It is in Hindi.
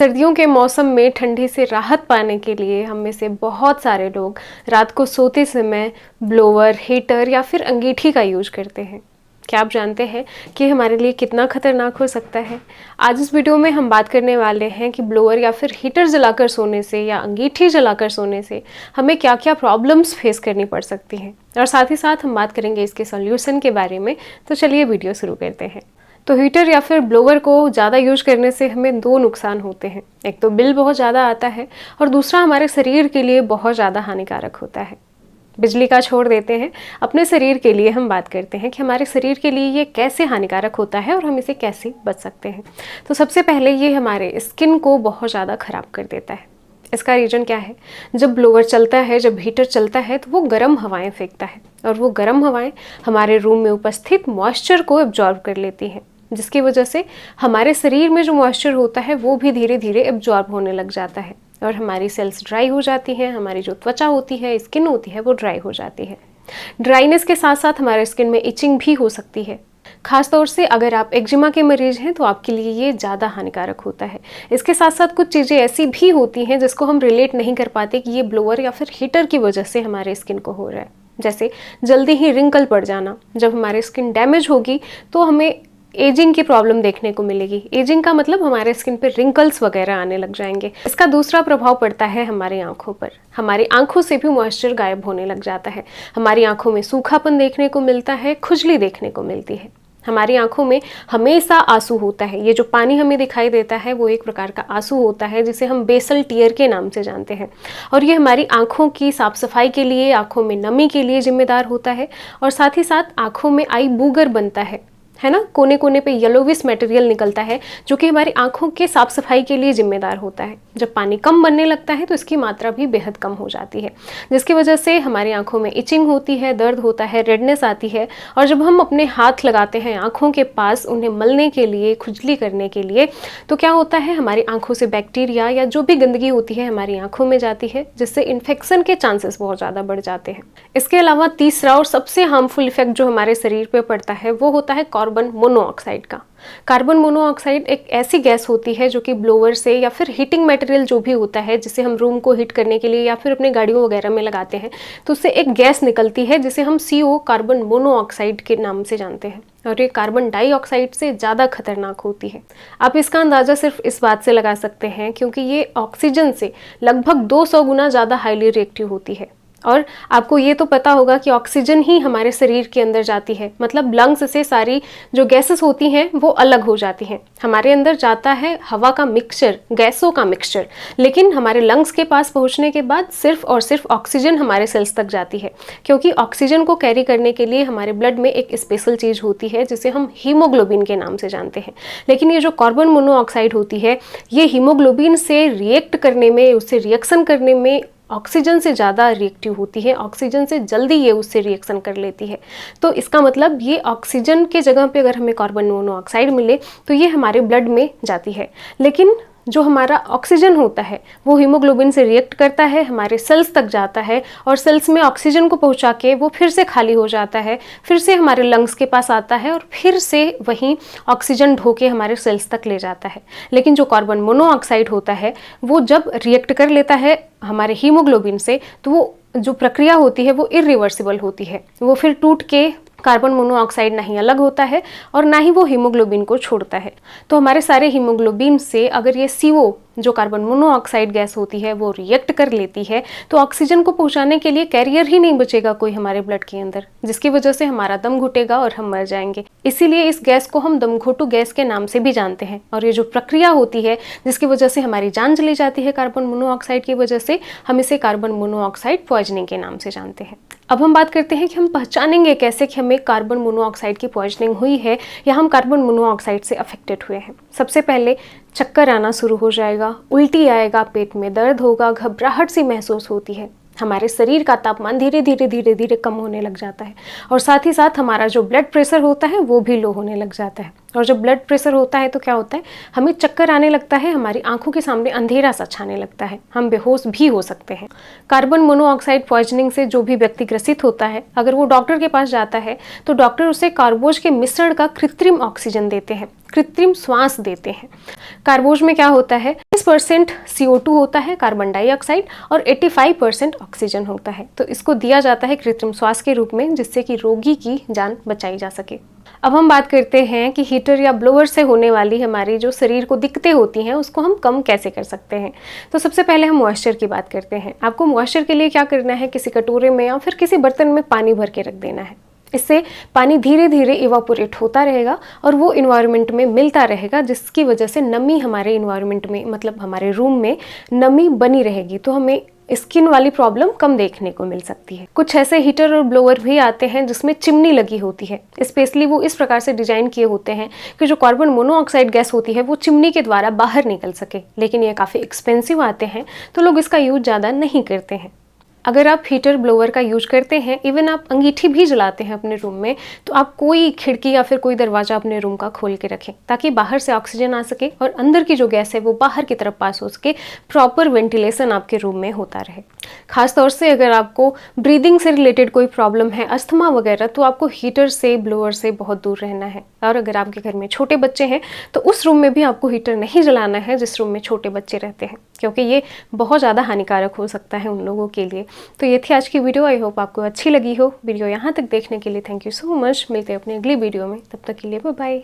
सर्दियों के मौसम में ठंडी से राहत पाने के लिए हम में से बहुत सारे लोग रात को सोते समय ब्लोअर, हीटर या फिर अंगीठी का यूज करते हैं। क्या आप जानते हैं कि हमारे लिए कितना खतरनाक हो सकता है? आज इस वीडियो में हम बात करने वाले हैं कि ब्लोअर या फिर हीटर जलाकर सोने से या अंगीठी जलाकर सोने से हमें क्या क्या प्रॉब्लम्स फेस करनी पड़ सकती हैं, और साथ ही साथ हम बात करेंगे इसके सॉल्यूशन के बारे में। तो चलिए वीडियो शुरू करते हैं। तो हीटर या फिर ब्लोअर को ज़्यादा यूज करने से हमें दो नुकसान होते हैं। एक तो बिल बहुत ज़्यादा आता है, और दूसरा हमारे शरीर के लिए बहुत ज़्यादा हानिकारक होता है। बिजली का छोड़ देते हैं, अपने शरीर के लिए हम बात करते हैं कि हमारे शरीर के लिए ये कैसे हानिकारक होता है और हम इसे कैसे बच सकते हैं। तो सबसे पहले ये हमारे स्किन को बहुत ज़्यादा ख़राब कर देता है। इसका रीज़न क्या है? जब ब्लोअर चलता है, जब हीटर चलता है, तो वो गर्म हवाएं फेंकता है, और वो गर्म हवाएं हमारे रूम में उपस्थित मॉइस्चर को एब्जॉर्ब कर लेती हैं, जिसकी वजह से हमारे शरीर में जो मॉइस्चर होता है वो भी धीरे धीरे एब्जॉर्ब होने लग जाता है, और हमारी सेल्स ड्राई हो जाती हैं। हमारी जो त्वचा होती है, स्किन होती है, वो ड्राई हो जाती है। ड्राइनेस के साथ साथ हमारे स्किन में इचिंग भी हो सकती है। खासतौर से अगर आप एक्जिमा के मरीज हैं तो आपके लिए ये ज़्यादा हानिकारक होता है। इसके साथ साथ कुछ चीज़ें ऐसी भी होती हैं जिसको हम रिलेट नहीं कर पाते कि ये ब्लोअर या फिर हीटर की वजह से हमारे स्किन को हो रहा है। जैसे जल्दी ही रिंकल पड़ जाना। जब हमारी स्किन डैमेज होगी तो हमें एजिंग की प्रॉब्लम देखने को मिलेगी। एजिंग का मतलब हमारे स्किन पे रिंकल्स वगैरह आने लग जाएंगे। इसका दूसरा प्रभाव पड़ता है हमारी आंखों पर। हमारी आंखों से भी मॉइस्चर गायब होने लग जाता है। हमारी आंखों में सूखापन देखने को मिलता है, खुजली देखने को मिलती है। हमारी आंखों में हमेशा आंसू होता है। ये जो पानी हमें दिखाई देता है वो एक प्रकार का आंसू होता है, जिसे हम बेसल टीयर के नाम से जानते हैं, और ये हमारी आंखों की साफ सफाई के लिए, आंखों में नमी के लिए जिम्मेदार होता है। और साथ ही साथ आंखों में आई बूगर बनता है ना, कोने कोने पे येलोविश मटेरियल निकलता है, जो कि हमारी आंखों के साफ सफाई के लिए जिम्मेदार होता है। जब पानी कम बनने लगता है तो इसकी मात्रा भी बेहद कम हो जाती है, जिसकी वजह से हमारी आंखों में इचिंग होती है, दर्द होता है, रेडनेस आती है। और जब हम अपने हाथ लगाते हैं आंखों के पास उन्हें मलने के लिए, खुजली करने के लिए, तो क्या होता है, हमारी आंखों से बैक्टीरिया या जो भी गंदगी होती है हमारी आंखों में जाती है, जिससे इन्फेक्शन के चांसेस बहुत ज़्यादा बढ़ जाते हैं। इसके अलावा तीसरा और सबसे हार्मफुल इफेक्ट जो हमारे शरीर पर पड़ता है वो होता है कार्बन मोनोऑक्साइड का। कार्बन मोनोऑक्साइड एक ऐसी गैस होती है जो कि ब्लोअर से या फिर हीटिंग मटेरियल जो भी होता है, जिसे हम रूम को हीट करने के लिए या फिर अपने गाड़ियों वगैरह में लगाते हैं, तो उससे एक गैस निकलती है जिसे हम CO, कार्बन मोनोऑक्साइड के नाम से जानते हैं, और ये कार्बन डाइऑक्साइड से ज़्यादा खतरनाक होती है। आप इसका अंदाज़ा सिर्फ इस बात से लगा सकते हैं क्योंकि ये ऑक्सीजन से लगभग 200 गुना ज़्यादा हाईली रिएक्टिव होती है। और आपको ये तो पता होगा कि ऑक्सीजन ही हमारे शरीर के अंदर जाती है, मतलब लंग्स से सारी जो गैसेस होती हैं वो अलग हो जाती हैं। हमारे अंदर जाता है हवा का मिक्सचर, गैसों का मिक्सचर, लेकिन हमारे लंग्स के पास पहुंचने के बाद सिर्फ और सिर्फ ऑक्सीजन हमारे सेल्स तक जाती है, क्योंकि ऑक्सीजन को कैरी करने के लिए हमारे ब्लड में एक स्पेशल चीज़ होती है जिसे हम हीमोग्लोबिन के नाम से जानते हैं। लेकिन ये जो कार्बन मोनोऑक्साइड होती है, ये हीमोग्लोबिन से रिएक्ट करने में, उससे रिएक्शन करने में ऑक्सीजन से ज़्यादा रिएक्टिव होती है। ऑक्सीजन से जल्दी ये उससे रिएक्शन कर लेती है। तो इसका मतलब ये ऑक्सीजन के जगह पे अगर हमें कार्बन मोनोऑक्साइड मिले तो ये हमारे ब्लड में जाती है, लेकिन जो हमारा ऑक्सीजन होता है वो हीमोग्लोबिन से रिएक्ट करता है, हमारे सेल्स तक जाता है, और सेल्स में ऑक्सीजन को पहुंचा के वो फिर से खाली हो जाता है, फिर से हमारे लंग्स के पास आता है, और फिर से वहीं ऑक्सीजन ढो के हमारे सेल्स तक ले जाता है। लेकिन जो कार्बन मोनोऑक्साइड होता है वो जब रिएक्ट कर लेता है हमारे हीमोग्लोबिन से, तो वो जो प्रक्रिया होती है वो इरिवर्सिबल होती है। वो फिर टूट के कार्बन मोनोऑक्साइड नहीं अलग होता है और ना ही वो हीमोग्लोबिन को छोड़ता है। तो हमारे सारे हीमोग्लोबिन से अगर ये CO, जो कार्बन मोनोऑक्साइड गैस होती है, वो रिएक्ट कर लेती है, तो ऑक्सीजन को पहुंचाने के लिए कैरियर ही नहीं बचेगा कोई हमारे ब्लड के अंदर, जिसकी वजह से हमारा दम घुटेगा और हम मर जाएंगे। इसीलिए इस गैस को हम दमघोटू गैस के नाम से भी जानते हैं। और ये जो प्रक्रिया होती है जिसकी वजह से हमारी जान चली जाती है कार्बन मोनोऑक्साइड की वजह से, हम इसे कार्बन मोनोऑक्साइड पॉइजनिंग के नाम से जानते हैं। अब हम बात करते हैं कि हम पहचानेंगे कैसे कि हमें कार्बन मोनोऑक्साइड की पॉइजनिंग हुई है या हम कार्बन मोनोऑक्साइड से अफेक्टेड हुए हैं। सबसे पहले चक्कर आना शुरू हो जाएगा, उल्टी आएगा, पेट में दर्द होगा, घबराहट सी महसूस होती है, हमारे शरीर का तापमान धीरे धीरे धीरे धीरे कम होने लग जाता है, और साथ ही साथ हमारा जो ब्लड प्रेशर होता है वो भी लो होने लग जाता है। और जब ब्लड प्रेशर होता है तो क्या होता है, हमें चक्कर आने लगता है, हमारी आंखों के सामने अंधेरा सा छाने लगता है, हम बेहोश भी हो सकते हैं। कार्बन मोनोऑक्साइड पॉइजनिंग से जो भी व्यक्ति ग्रसित होता है, अगर वो डॉक्टर के पास जाता है तो डॉक्टर उसे कार्बोज के मिश्रण का कृत्रिम ऑक्सीजन देते हैं, कृत्रिम श्वास देते हैं। कार्बोज में क्या होता है, 20% CO2 होता है, कार्बन डाइऑक्साइड, और 85% ऑक्सीजन होता है। तो इसको दिया जाता है कृत्रिम श्वास के रूप में, जिससे कि रोगी की जान बचाई जा सके। अब हम बात करते हैं कि हीटर या ब्लोअर से होने वाली हमारी जो शरीर को दिक्कतें होती हैं उसको हम कम कैसे कर सकते हैं। तो सबसे पहले हम मॉइस्चर की बात करते हैं। आपको मॉइस्चर के लिए क्या करना है, किसी कटोरे में या फिर किसी बर्तन में पानी भर के रख देना है। इससे पानी धीरे धीरे इवापोरेट होता रहेगा और वो इन्वायरमेंट में मिलता रहेगा, जिसकी वजह से नमी हमारे इन्वायरमेंट में, मतलब हमारे रूम में नमी बनी रहेगी। तो हमें स्किन वाली प्रॉब्लम कम देखने को मिल सकती है। कुछ ऐसे हीटर और ब्लोअर भी आते हैं जिसमें चिमनी लगी होती है। स्पेशली वो इस प्रकार से डिजाइन किए होते हैं कि जो कार्बन मोनोऑक्साइड गैस होती है वो चिमनी के द्वारा बाहर निकल सके, लेकिन ये काफ़ी एक्सपेंसिव आते हैं, तो लोग इसका यूज ज़्यादा नहीं करते हैं। अगर आप हीटर ब्लोअर का यूज करते हैं, इवन आप अंगीठी भी जलाते हैं अपने रूम में, तो आप कोई खिड़की या फिर कोई दरवाजा अपने रूम का खोल के रखें, ताकि बाहर से ऑक्सीजन आ सके और अंदर की जो गैस है वो बाहर की तरफ पास हो सके, प्रॉपर वेंटिलेशन आपके रूम में होता रहे। खासतौर से अगर आपको ब्रीदिंग से रिलेटेड कोई प्रॉब्लम है, अस्थमा वगैरह, तो आपको हीटर से, ब्लोअर से बहुत दूर रहना है। और अगर आपके घर में छोटे बच्चे हैं तो उस रूम में भी आपको हीटर नहीं जलाना है जिस रूम में छोटे बच्चे रहते हैं, क्योंकि ये बहुत ज़्यादा हानिकारक हो सकता है उन लोगों के लिए। तो ये थी आज की वीडियो। आई होप आपको अच्छी लगी हो। वीडियो यहाँ तक देखने के लिए थैंक यू सो मच। मिलते हैं अपने अगली वीडियो में, तब तक के लिए बाय बाय।